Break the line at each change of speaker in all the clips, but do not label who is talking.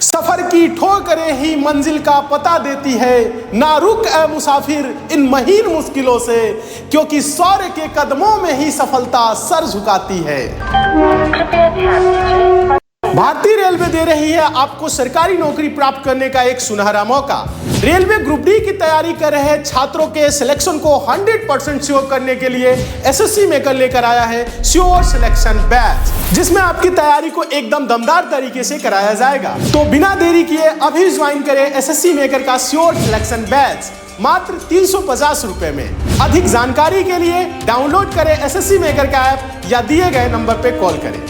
सफर की ठोकरें ही मंजिल का पता देती है, ना रुक ए मुसाफिर इन महीन मुश्किलों से, क्योंकि शौर्य के कदमों में ही सफलता सर झुकाती है। भारतीय रेलवे दे रही है आपको सरकारी नौकरी प्राप्त करने का एक सुनहरा मौका। रेलवे ग्रुप डी की तैयारी कर रहे छात्रों के सिलेक्शन को 100% श्योर करने के लिए एसएससी मेकर लेकर आया है श्योर सिलेक्शन बैच, जिसमें आपकी तैयारी को एकदम दमदार तरीके से कराया जाएगा। तो बिना देरी किए अभी ज्वाइन करें एसएससी मेकर का श्योर सिलेक्शन बैच मात्र 350 रुपए में। अधिक जानकारी के लिए डाउनलोड करें एसएससी मेकर का ऐप या दिए गए नंबर पर कॉल करें।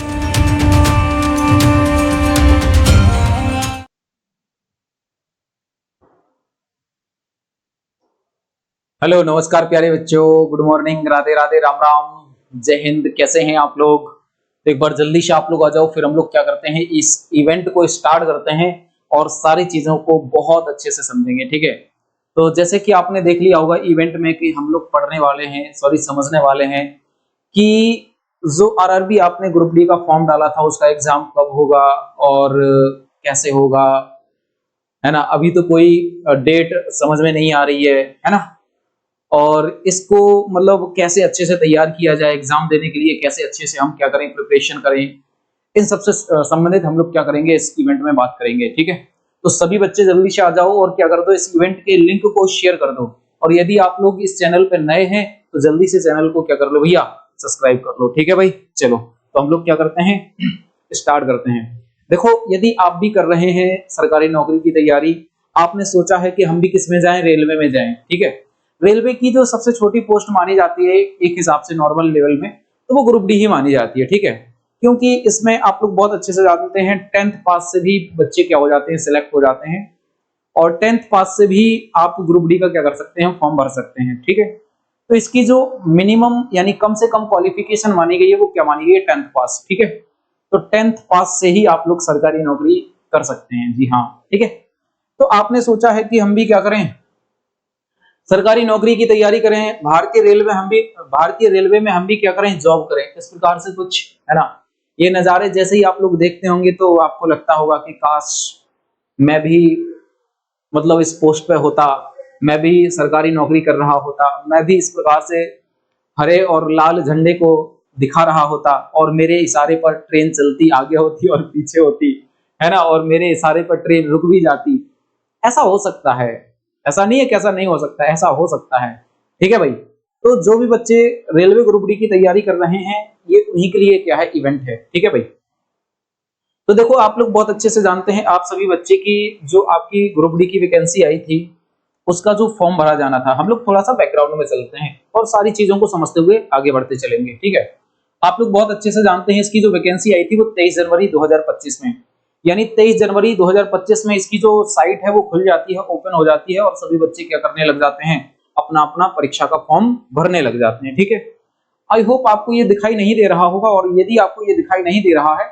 हेलो, नमस्कार प्यारे बच्चों, गुड मॉर्निंग, राधे राधे, राम राम, जय हिंद। कैसे हैं आप लोग? तो एक बार जल्दी से आप लोग आ जाओ, फिर हम लोग क्या करते हैं, इस इवेंट को स्टार्ट करते हैं और सारी चीजों को बहुत अच्छे से समझेंगे। ठीक है, तो जैसे कि आपने देख लिया होगा इवेंट में कि हम लोग पढ़ने वाले हैं, समझने वाले हैं कि जो आरआरबी आपने ग्रुप डी का फॉर्म डाला था उसका एग्जाम कब होगा और कैसे होगा, है ना। अभी तो कोई डेट समझ में नहीं आ रही है ना। और इसको मतलब कैसे अच्छे से तैयार किया जाए एग्जाम देने के लिए, कैसे अच्छे से हम क्या करें, प्रिपरेशन करें, इन सबसे संबंधित हम लोग क्या करेंगे, इस इवेंट में बात करेंगे। ठीक है, तो सभी बच्चे जल्दी से आ जाओ और क्या कर दो, इस इवेंट के लिंक को शेयर कर दो। और यदि आप लोग इस चैनल पर नए हैं तो जल्दी से चैनल को क्या कर लो भैया, सब्सक्राइब कर लो। ठीक है भाई, चलो तो हम लोग क्या करते हैं, स्टार्ट करते हैं। देखो, यदि आप भी कर रहे हैं सरकारी नौकरी की तैयारी, आपने सोचा है कि हम भी किस में जाएं, रेलवे में जाएं। ठीक है, रेलवे की जो सबसे छोटी पोस्ट मानी जाती है एक हिसाब से नॉर्मल लेवल में, तो वो ग्रुप डी ही मानी जाती है। ठीक है, क्योंकि इसमें आप लोग बहुत अच्छे से जानते हैं 10th पास से भी बच्चे क्या हो जाते हैं, सिलेक्ट हो जाते हैं। और 10th पास से भी आप ग्रुप डी का क्या कर सकते हैं, फॉर्म भर सकते हैं। ठीक है, तो इसकी जो मिनिमम यानी कम से कम क्वालिफिकेशन मानी गई है वो क्या मानी गई है, 10th पास। ठीक है, तो 10th पास से ही आप लोग सरकारी नौकरी कर सकते हैं। जी हाँ, ठीक है। तो आपने सोचा है कि हम भी क्या करें, सरकारी नौकरी की तैयारी करें, भारतीय रेलवे में हम भी क्या करें, जॉब करें, इस प्रकार से कुछ, है ना। ये नजारे जैसे ही आप लोग देखते होंगे तो आपको लगता होगा कि काश मैं भी मतलब इस पोस्ट पे होता, मैं भी सरकारी नौकरी कर रहा होता, मैं भी इस प्रकार से हरे और लाल झंडे को दिखा रहा होता और मेरे इशारे पर ट्रेन चलती, आगे होती और पीछे होती, है ना, और मेरे इशारे पर ट्रेन रुक भी जाती। ऐसा हो सकता है, ऐसा नहीं है कि ऐसा नहीं हो सकता, ऐसा हो सकता है। ठीक है भाई, तो जो भी बच्चे रेलवे ग्रुप डी की तैयारी कर रहे हैं ये उन्हीं के लिए क्या है, इवेंट है। ठीक है भाई, तो देखो आप लोग बहुत अच्छे से जानते हैं, आप सभी बच्चे की जो आपकी ग्रुप डी की वैकेंसी आई थी उसका जो फॉर्म भरा जाना था, हम लोग थोड़ा सा बैकग्राउंड में चलते हैं और सारी चीजों को समझते हुए आगे बढ़ते चलेंगे। ठीक है, आप लोग बहुत अच्छे से जानते हैं इसकी जो वैकेंसी आई थी वो 23 जनवरी 2025 में, यानी 23 जनवरी 2025 में इसकी जो साइट है वो खुल जाती है, ओपन हो जाती है और सभी बच्चे क्या करने लग जाते हैं, अपना अपना परीक्षा का फॉर्म भरने लग जाते हैं। ठीक है, आई होप आपको ये दिखाई नहीं दे रहा होगा, और यदि आपको ये दिखाई नहीं दे रहा है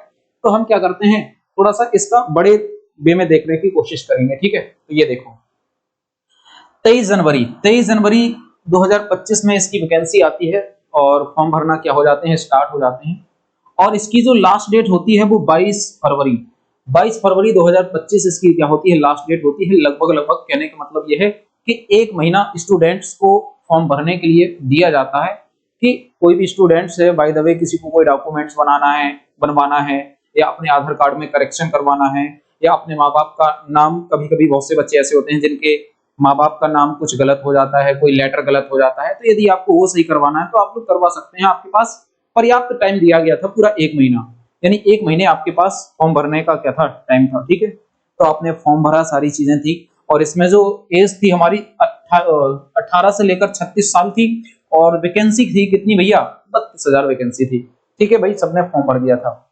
तो हम क्या करते हैं, थोड़ा सा इसका बड़े वे में देखने की कोशिश करेंगे। ठीक है, तो ये देखो 23 जनवरी 2025 में इसकी वैकेंसी आती है और फॉर्म भरना क्या हो जाते हैं, स्टार्ट हो जाते हैं। और इसकी जो लास्ट डेट होती है वो 22 फरवरी 2025 इसकी क्या होती है, लास्ट डेट होती है। लगभग कहने का मतलब यह है कि एक महीना स्टूडेंट्स को फॉर्म भरने के लिए दिया जाता है कि कोई भी स्टूडेंट्स है, बाय द वे किसी को कोई डॉक्यूमेंट्स बनवाना है या अपने आधार कार्ड में करेक्शन करवाना है या अपने माँ बाप का नाम, कभी कभी बहुत से बच्चे ऐसे होते हैं जिनके माँ बाप का नाम कुछ गलत हो जाता है, कोई लेटर गलत हो जाता है, तो यदि आपको वो सही करवाना है तो आप लोग करवा सकते हैं। आपके पास पर्याप्त टाइम दिया गया था, पूरा 1 महीना, यानी 1 महीने आपके पास फॉर्म भरने का क्या था, टाइम था। ठीक है, तो आपने फॉर्म भरा, सारी चीजें थी, और इसमें जो एज थी हमारी 18 से लेकर 36 साल थी, और वैकेंसी थी कितनी भैया, 32,000 वैकेंसी थी। ठीक है भाई, सबने फॉर्म भर दिया था।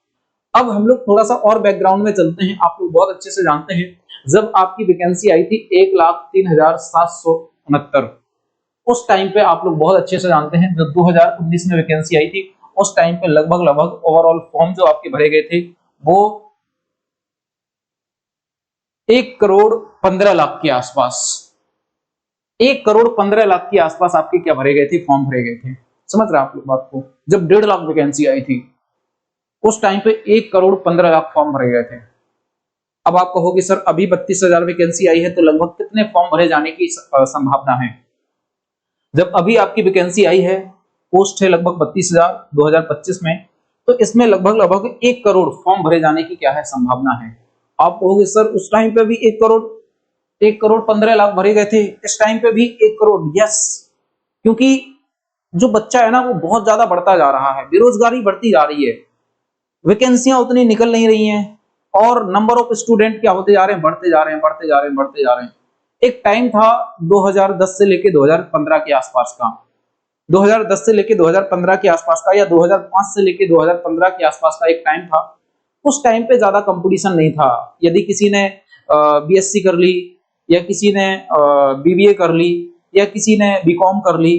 अब हम लोग थोड़ा सा और बैकग्राउंड में चलते हैं। आप लोग बहुत अच्छे से जानते हैं जब आपकी वैकेंसी आई थी 1,03,769, उस टाइम पे आप लोग बहुत अच्छे से जानते हैं जब 2019 में वैकेंसी आई थी उस टाइम पे लगभग ओवरऑल फॉर्म जो आपके भरे गए थे वो 1,15,00,000 के आसपास, 1,15,00,000 के आसपास आपके क्या भरे गए थे, फॉर्म भरे गए थे। समझ रहे आप लोग बात को? जब 1.5 लाख वैकेंसी आई थी उस टाइम पे 1,15,00,000 फॉर्म भरे गए थे। अब आप कहोगे सर अभी 32,000 वैकेंसी आई है तो लगभग कितने फॉर्म भरे जाने की संभावना है? जब अभी आपकी वैकेंसी आई है, पोस्ट है लगभग 32,000 2025 में, तो इसमें लगभग लगभग 1 करोड़ फॉर्म भरे जाने की क्या है संभावना है। आप कहोगे सर उस टाइम पे भी 1 करोड़ 15 लाख भरे गए थे, इस टाइम पे भी 1 करोड़। यस, क्योंकि जो बच्चा है ना वो बहुत ज्यादा बढ़ता जा रहा है, बेरोजगारी बढ़ती जा रही है, वैकेंसियां उतनी निकल नहीं रही हैं और नंबर ऑफ स्टूडेंट क्या होते जा रहे हैं, बढ़ते जा रहे हैं, बढ़ते जा रहे हैं, बढ़ते जा रहे हैं। एक टाइम था 2010 से लेके 2015 के आसपास का, 2010 से लेके 2015 के आसपास का, या 2005 से लेके 2015 के आसपास का एक टाइम था। उस टाइम पे ज्यादा कंपटीशन नहीं था। यदि किसी ने बीएससी कर ली, या किसी ने बीबीए कर ली, या किसी ने बीकॉम कर ली,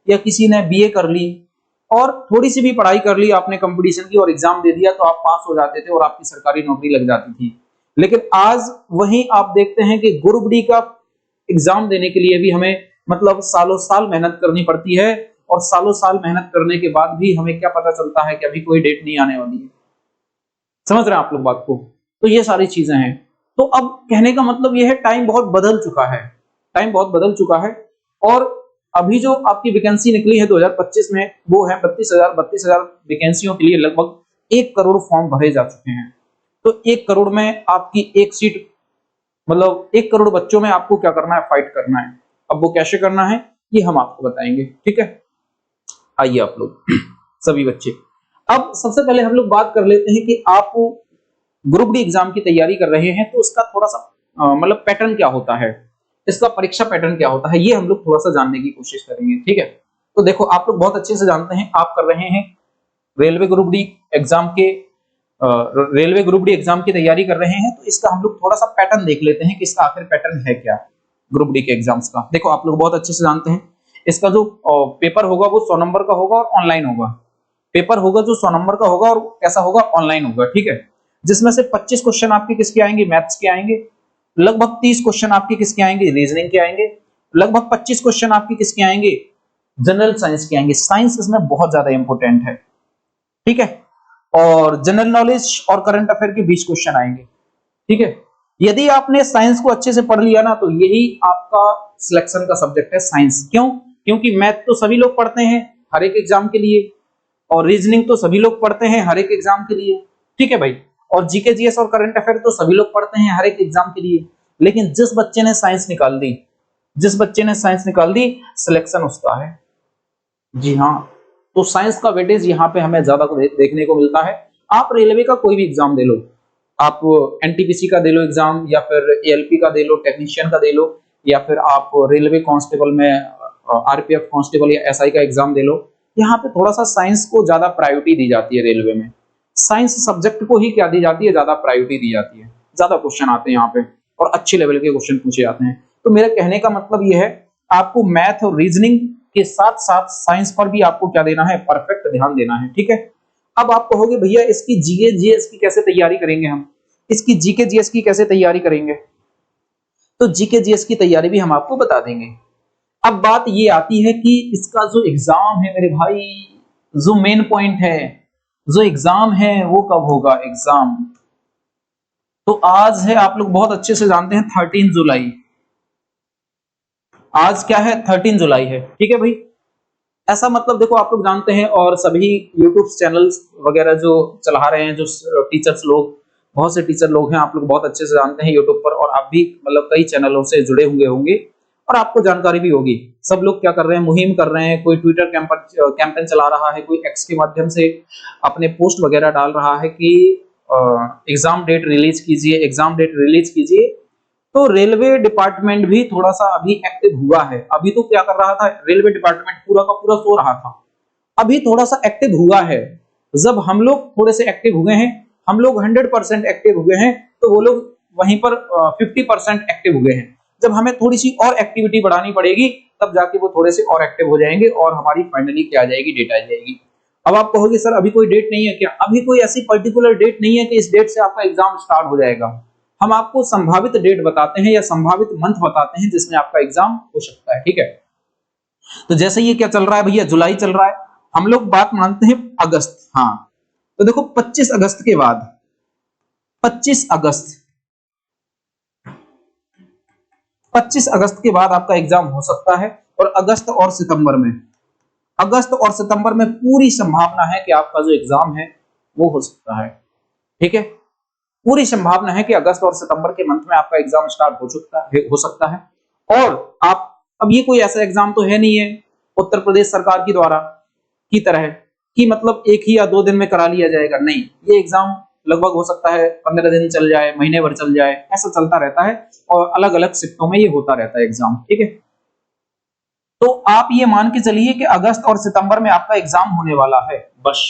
या किसी ने बीए कर ली, और थोड़ी सी भी पढ़ाई कर ली आपने कंपटीशन की और एग्जाम दे दिया, तो आप पास हो जाते थे और आपकी सरकारी नौकरी लग जाती थी। लेकिन आज वहीं आप देखते हैं कि ग्रुप डी का एग्जाम देने के लिए भी हमें मतलब सालों साल मेहनत करनी पड़ती है, और सालों साल मेहनत करने के बाद भी हमें क्या पता चलता है कि अभी कोई डेट नहीं आने वाली है। समझ रहे हैं आप लोग बात को? तो ये सारी चीजें हैं। तो अब कहने का मतलब ये है, टाइम बहुत बदल चुका है, टाइम बहुत बदल चुका है। और अभी जो आपकी वैकेंसी निकली है 2025 में, वो है 32,000 वैकेंसियों के लिए लगभग 1 करोड़ फॉर्म भरे जा चुके हैं। तो 1 करोड़ में आपकी एक सीट, मतलब 1 करोड़ बच्चों में आपको क्या करना है, फाइट करना है। अब वो कैसे करना है ये हम आपको बताएंगे, ठीक है? आइए आप लोग सभी बच्चे, अब सबसे पहले हम लोग बात कर लेते हैं कि आप ग्रुप डी एग्जाम की तैयारी कर रहे हैं तो उसका थोड़ा सा मतलब पैटर्न क्या होता है, इसका परीक्षा पैटर्न क्या होता है, ये हम लोग थोड़ा सा जानने की कोशिश करेंगे, ठीक है? तो देखो, आप लोग बहुत अच्छे से जानते हैं, आप कर रहे हैं रेलवे ग्रुप डी एग्जाम के रेलवे ग्रुप डी एग्जाम की तैयारी कर रहे हैं, तो इसका हम लोग थोड़ा सा पैटर्न देख लेते हैं कि इसका आखिर पैटर्न है क्या ग्रुप डी के एग्जाम्स का। देखो, आप लोग बहुत अच्छे से जानते हैं, इसका जो पेपर होगा वो 100 नंबर का होगा और ऑनलाइन होगा। पेपर होगा जो 100 नंबर का होगा और कैसा होगा, ऑनलाइन होगा, ठीक है? जिसमें से 25 क्वेश्चन आपके किसके आएंगे, मैथ्स के आएंगे। लगभग 30 क्वेश्चन आपके किसके आएंगे, रीजनिंग के आएंगे। लगभग 25 क्वेश्चन आपके किसके आएंगे, जनरल साइंस के आएंगे। साइंस इसमें बहुत ज्यादा इंपॉर्टेंट है, ठीक है? और जनरल नॉलेज और करंट अफेयर के 20 क्वेश्चन आएंगे, ठीक है? यदि आपने साइंस को अच्छे से पढ़ लिया ना, तो यही आपका सिलेक्शन का सब्जेक्ट है साइंस। क्यों? क्योंकि मैथ तो सभी लोग पढ़ते हैं हर एक एग्जाम के लिए, और रीजनिंग तो सभी लोग पढ़ते हैं हर एक एग्जाम के लिए, ठीक है भाई? और जीके जीएस और करंट अफेयर तो सभी लोग पढ़ते हैं हर एक एग्जाम के लिए। लेकिन जिस बच्चे ने साइंस निकाल दी, जिस बच्चे ने साइंस निकाल दी, सिलेक्शन उसका है। जी हाँ, तो साइंस का वेटेज यहाँ पे हमें ज्यादा देखने को मिलता है। आप रेलवे का कोई भी एग्जाम दे लो, आप एनटीपीसी का दे लो एग्जाम, या फिर एएलपी का दे लो, टेक्नीशियन का दे लो, या फिर आप रेलवे कांस्टेबल में आरपीएफ कांस्टेबल या एसआई का एग्जाम दे लो, यहाँ पे थोड़ा सा साइंस को ज्यादा प्रायोरिटी दी जाती है। रेलवे में साइंस सब्जेक्ट को ही क्या दी जाती है, ज्यादा प्रायोरिटी दी जाती है। ज्यादा क्वेश्चन आते हैं यहाँ पे और अच्छे लेवल के क्वेश्चन पूछे जाते हैं। तो मेरा कहने का मतलब ये है, आपको मैथ और रीजनिंग के साथ साथ साइंस पर भी आपको क्या देना है, परफेक्ट ध्यान देना है, ठीक है? अब आप कहोगे भैया इसकी जीके जीएस की कैसे तैयारी करेंगे हम, इसकी जीके जीएस की कैसे तैयारी करेंगे? तो जीके जीएस की तैयारी भी हम आपको बता देंगे। अब बात ये आती है कि इसका जो एग्जाम है मेरे भाई, जो मेन पॉइंट है, जो एग्जाम है वो कब होगा एग्जाम? तो आज है, आप लोग बहुत अच्छे से जानते हैं, 13 जुलाई। आज क्या है, 13 जुलाई है, ठीक है भाई? ऐसा मतलब देखो, आप लोग जानते हैं, और सभी यूट्यूब चैनल्स वगैरह जो चला रहे हैं, जो टीचर्स लोग, बहुत से टीचर लोग हैं, आप लोग बहुत अच्छे से जानते हैं यूट्यूब पर, और आप भी मतलब कई चैनलों से जुड़े हुए होंगे और आपको जानकारी भी होगी। सब लोग क्या कर रहे हैं, मुहिम कर रहे हैं, कोई ट्विटर कैंपेन चला रहा है, कोई एक्स के माध्यम से अपने पोस्ट वगैरह डाल रहा है कि एग्जाम डेट रिलीज कीजिए, एग्जाम डेट रिलीज कीजिए। तो रेलवे डिपार्टमेंट भी थोड़ा सा अभी एक्टिव हुआ है। अभी तो क्या कर रहा था, रेलवे डिपार्टमेंट पूरा का पूरा सो रहा था, अभी थोड़ा सा एक्टिव हुआ है। जब हम लोग थोड़े से एक्टिव हुए हैं, हम लोग 100% एक्टिव हुए हैं, तो वो लोग वहीं पर 50% एक्टिव हुए हैं। जब हमें थोड़ी सी और एक्टिविटी बढ़ानी पड़ेगी, तब जाके वो थोड़े से और एक्टिव हो जाएंगे और हमारी फाइनली क्या आ जाएगी, डेट आ जाएगी। अब आप कहोगे सर अभी कोई डेट नहीं है क्या? अभी कोई ऐसी पर्टिकुलर डेट नहीं है कि इस डेट से आपका एग्जाम स्टार्ट हो जाएगा। हम आपको संभावित डेट बताते हैं या संभावित मंथ बताते हैं जिसमें आपका एग्जाम हो सकता है, ठीक है? तो जैसे ये क्या चल रहा है भैया, जुलाई चल रहा है, हम लोग बात मानते हैं अगस्त। हाँ, तो देखो 25 अगस्त के बाद, 25 अगस्त 25 अगस्त के बाद आपका एग्जाम हो सकता है, और अगस्त और सितंबर में पूरी संभावना है कि आपका जो एग्जाम है वो हो सकता है। ठीक है, पूरी संभावना है कि अगस्त और सितंबर के मंथ में आपका एग्जाम स्टार्ट हो सकता है। और आप, अब ये कोई ऐसा एग्जाम तो है नहीं है उत्तर प्रदेश सरकार की द्वारा की तरह कि मतलब 1 ही या 2 दिन में करा लिया जाएगा, नहीं, ये एग्जाम लगभग हो सकता है 15 दिन चल जाए, महीने भर चल जाए, ऐसा चलता रहता है, और अलग अलग शिफ्टों में ये होता रहता है एग्जाम। ठीक है, तो आप ये मान के चलिए कि अगस्त और सितंबर में आपका एग्जाम होने वाला है बस।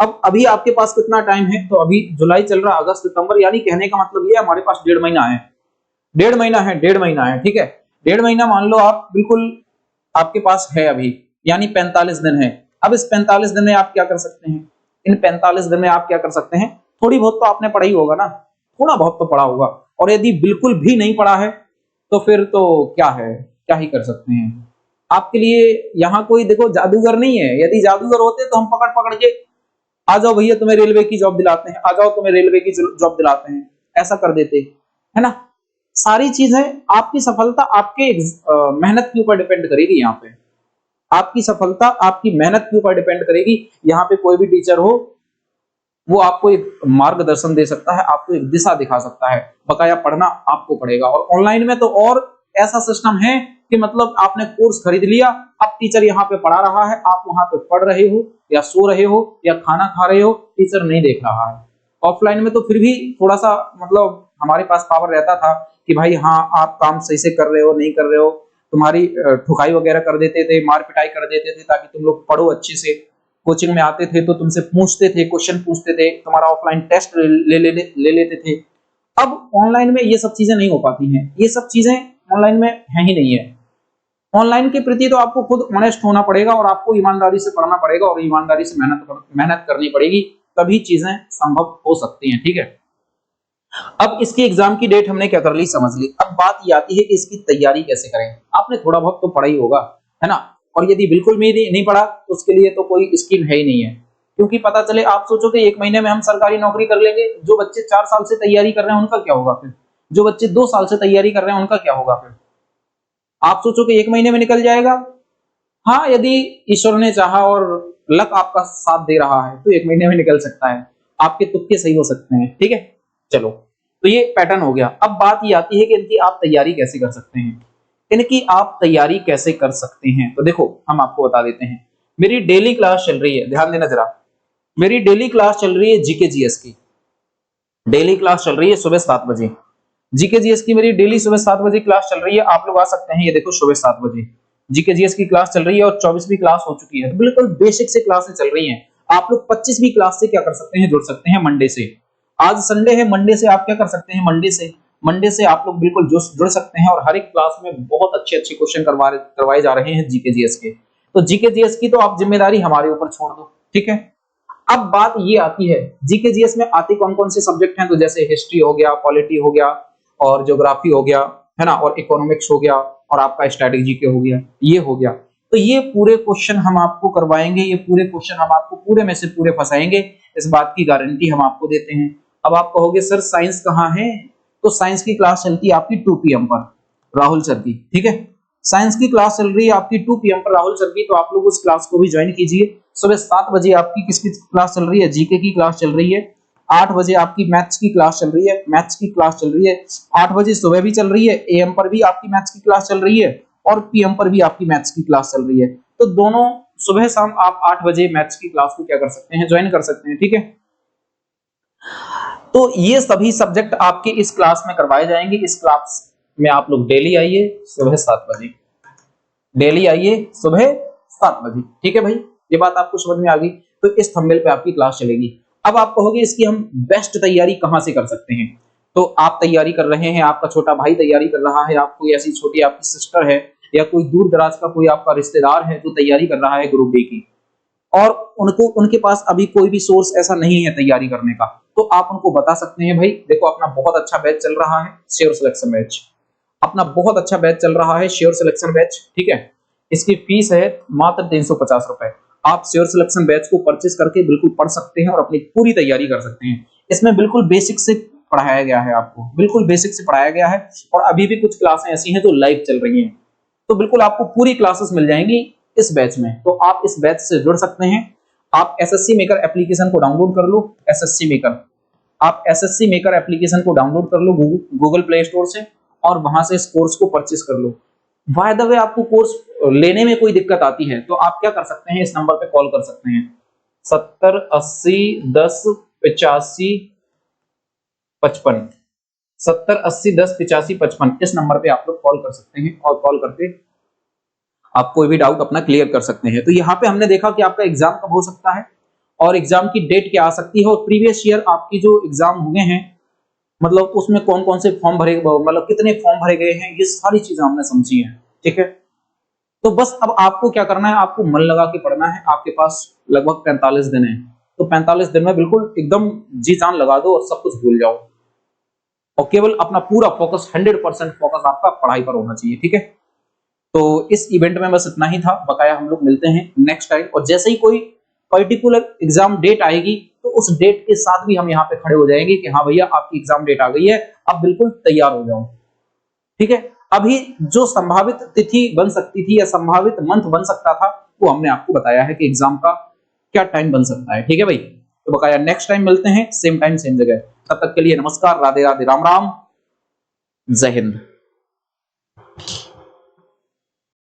अब अभी आपके पास कितना टाइम है, तो अभी जुलाई चल रहा, अगस्त सितंबर, यानी कहने का मतलब ये हमारे पास 1.5 महीना है, 1.5 महीना है। ठीक है, 1.5 महीना मान लो आप बिल्कुल आपके पास है अभी, यानी 45 दिन है। अब इस 45 दिन में आप क्या कर सकते हैं, इन 45 दिन में आप क्या कर सकते हैं, थोड़ी बहुत तो आपने पढ़ा ही होगा ना, थोड़ा बहुत तो पढ़ा होगा, और यदि बिल्कुल भी नहीं पढ़ा है तो फिर तो क्या है, क्या ही कर सकते हैं। आपके लिए यहाँ कोई देखो जादूगर नहीं है, यदि जादूगर होते तो हम पकड़ पकड़ के आ जाओ भैया तुम्हें रेलवे की जॉब दिलाते हैं, आ जाओ तुम्हें रेलवे की जॉब दिलाते हैं, ऐसा कर देते, है ना। सारी चीजें, आपकी सफलता आपके मेहनत के ऊपर डिपेंड करेगी। यहाँ पे आपकी सफलता आपकी मेहनत के ऊपर डिपेंड करेगी। यहाँ पे कोई भी टीचर हो वो आपको एक मार्गदर्शन दे सकता है, आपको एक दिशा दिखा सकता है, बकाया पढ़ना आपको पड़ेगा। और ऑनलाइन में तो और ऐसा सिस्टम है कि मतलब आपने कोर्स खरीद लिया, अब टीचर यहाँ पे पढ़ा रहा है, आप वहां पे पढ़ रहे हो या सो रहे हो या खाना खा रहे हो, टीचर नहीं देख रहा है। ऑफलाइन में तो फिर भी थोड़ा सा मतलब हमारे पास पावर रहता था कि भाई हाँ आप काम सही से कर रहे हो नहीं कर रहे हो, तुम्हारी ठुकाई वगैरह कर देते थे, मार पिटाई कर देते थे ताकि तुम लोग पढ़ो अच्छे से। कोचिंग में आते थे तो तुमसे पूछते थे, क्वेश्चन पूछते थे, तुम्हारा ऑफलाइन टेस्ट ले लेते थे। अब ऑनलाइन में ये सब चीजें नहीं हो पाती हैं, ये सब चीजें ऑनलाइन में है ही नहीं है। ऑनलाइन के प्रति तो आपको खुद ऑनेस्ट होना पड़ेगा और आपको ईमानदारी से पढ़ना पड़ेगा और ईमानदारी से मेहनत करनी पड़ेगी, तभी चीजें संभव हो सकती हैं। ठीक है, अब इसकी एग्जाम की डेट हमने क्या कर ली, समझ ली। अब बात ये आती है कि इसकी तैयारी कैसे करें। आपने थोड़ा बहुत तो पढ़ा ही होगा, है ना, और यदि बिल्कुल भी नहीं पढ़ा तो उसके लिए तो कोई स्कीम है ही नहीं है। क्योंकि पता चले आप सोचो कि 1 महीने में हम सरकारी नौकरी कर लेंगे, जो बच्चे 4 साल से तैयारी कर रहे हैं उनका क्या होगा फिर, जो बच्चे 2 साल से तैयारी कर रहे हैं उनका क्या होगा फिर। आप सोचो कि 1 महीने में निकल जाएगा, हाँ यदि ईश्वर ने चाहा और लक आपका साथ दे रहा है तो 1 महीने में निकल सकता है, आपके तुक्के सही हो सकते हैं। ठीक है, चलो, तो ये पैटर्न हो गया। अब बात ये आती है कि इनकी आप तैयारी कैसे कर सकते हैं, इनकी आप तैयारी कैसे कर सकते हैं। तो देखो हम आपको बता देते हैं, मेरी डेली क्लास चल रही है, ध्यान देना जरा, मेरी डेली क्लास चल रही है जीके जीएस की, डेली क्लास चल रही है सुबह 7 बजे। जीके जीएस की मेरी डेली सुबह 7 बजे क्लास चल रही है, आप लोग आ सकते हैं। ये देखो सुबह 7 बजे जीके जीएस की क्लास चल रही है और 24वीं क्लास हो चुकी है, तो बिल्कुल बेसिक से क्लासें चल रही हैं। आप लोग 25वीं क्लास से क्या कर सकते हैं, जुड़ सकते हैं मंडे से। आज संडे है, मंडे से आप क्या कर सकते हैं, मंडे से आप लोग बिल्कुल जुड़ सकते हैं और हर एक क्लास में बहुत अच्छे अच्छे क्वेश्चन करवाए जा रहे हैं जीके जीएस के। तो जीके जीएस की तो आप जिम्मेदारी हमारे ऊपर छोड़ दो। ठीक है, अब बात ये आती है जीके जीएस में आते कौन कौन से सब्जेक्ट हैं, तो जैसे हिस्ट्री हो गया, पॉलिटी हो गया और ज्योग्राफी हो गया, है ना, और इकोनॉमिक्स हो गया और आपका स्ट्रैटेजी के हो गया, ये हो गया। तो ये पूरे क्वेश्चन हम आपको करवाएंगे, ये पूरे क्वेश्चन हम आपको पूरे में से पूरे फंसाएंगे, इस बात की गारंटी हम आपको देते हैं। अब आप कहोगे सर साइंस कहाँ है, तो साइंस की क्लास चलती है आपकी 2 PM पर राहुल सर की। ठीक है, साइंस की क्लास चल रही है आपकी 2 PM पर राहुल सर की, तो आप लोग उस क्लास को भी ज्वाइन कीजिए। सुबह 7 बजे आपकी किसकी क्लास चल रही है, जीके की क्लास चल रही है। 8 बजे आपकी मैथ्स की क्लास चल रही है, मैथ्स की क्लास चल रही है। 8 बजे सुबह भी चल रही है, AM पर भी आपकी मैथ्स की क्लास चल रही है और PM पर भी आपकी मैथ्स की क्लास चल रही है। तो दोनों सुबह शाम आप 8 बजे मैथ्स की क्लास को क्या कर सकते हैं, ज्वाइन कर सकते हैं। ठीक है, तो ये सभी सब्जेक्ट आपके इस क्लास में करवाए जाएंगे। इस क्लास में आप लोग डेली आइए सुबह 7 बजे, डेली आइए सुबह 7 बजे। ठीक है भाई, ये बात आपको समझ में आ गई। तो इस थंबनेल पे आपकी क्लास चलेगी। अब आप कहोगे इसकी हम बेस्ट तैयारी कहां से कर सकते हैं, तो आप तैयारी कर रहे हैं, आपका छोटा भाई तैयारी कर रहा है, आप कोई ऐसी छोटी आपकी सिस्टर है या कोई दूर दराज का कोई आपका रिश्तेदार है जो तैयारी कर रहा है ग्रुप डी की, और उनके पास अभी कोई भी सोर्स ऐसा नहीं है तैयारी करने का, तो आप उनको बता सकते हैं भाई देखो अपना बहुत अच्छा बैच चल रहा है, श्योर सिलेक्शन बैच, अपना बहुत अच्छा बैच चल रहा है श्योर सिलेक्शन बैच। ठीक है, इसकी फीस है मात्र 350 रुपए। आप श्योर सिलेक्शन बैच को परचेस करके बिल्कुल पढ़ सकते हैं और अपनी पूरी तैयारी कर सकते हैं। इसमें बिल्कुल बेसिक से पढ़ाया गया है आपको, बिल्कुल बेसिक से पढ़ाया गया है। और अभी भी कुछ क्लासें ऐसी हैं जो लाइव चल रही हैं, तो बिल्कुल आपको पूरी क्लासेस मिल जाएंगी इस बैच में। तो आप इस बैच से जुड़ सकते हैं। आप एसएससी मेकर एप्लीकेशन को डाउनलोड कर लो। एसएससी मेकर, आप एसएससी मेकर एप्लीकेशन को डाउनलोड कर लो गूगल प्ले स्टोर से, और वहां से इस कोर्स को परचेस कर लो। बाय द वे, आपको कोर्स लेने में कोई दिक्कत आती है तो आप क्या कर सकते हैं, इस नंबर पे कॉल कर सकते हैं 70 80 10 85 55, 70 80 10 85 55। इस नंबर पे आप लोग कॉल कर सकते हैं और कॉल करके आप कोई भी डाउट अपना क्लियर कर सकते हैं। तो यहाँ पे हमने देखा कि आपका एग्जाम कब हो सकता है और एग्जाम की डेट क्या आ सकती है, और प्रीवियस ईयर आपकी जो एग्जाम हुए हैं मतलब उसमें कौन कौन से फॉर्म भरे, मतलब कितने फॉर्म भरे गए हैं, ये सारी चीजें हमने समझी हैं। ठीक है, तो बस अब आपको क्या करना है, आपको मन लगा के पढ़ना है। आपके पास लगभग 45 दिन है, तो 45 दिन में बिल्कुल एकदम जी जान लगा दो और सब कुछ भूल जाओ, और केवल अपना पूरा फोकस 100% फोकस आपका पढ़ाई पर होना चाहिए। ठीक है, तो इस इवेंट में बस इतना ही था। बकाया हम लोग मिलते हैं नेक्स्ट टाइम, और जैसे ही कोई पर्टिकुलर एग्जाम डेट आएगी तो उस डेट के साथ भी हम यहाँ पे खड़े हो जाएंगे कि हाँ भैया आपकी एग्जाम डेट आ गई है, अब बिल्कुल तैयार हो जाओ। ठीक है, अभी जो संभावित तिथि बन सकती थी या संभावित मंथ बन सकता था वो हमने आपको बताया है कि एग्जाम का क्या टाइम बन सकता है। ठीक है भाई, तो बकाया नेक्स्ट टाइम मिलते हैं, सेम टाइम सेम जगह। तब तक के लिए नमस्कार, राधे राधे, राम राम, जय हिंद।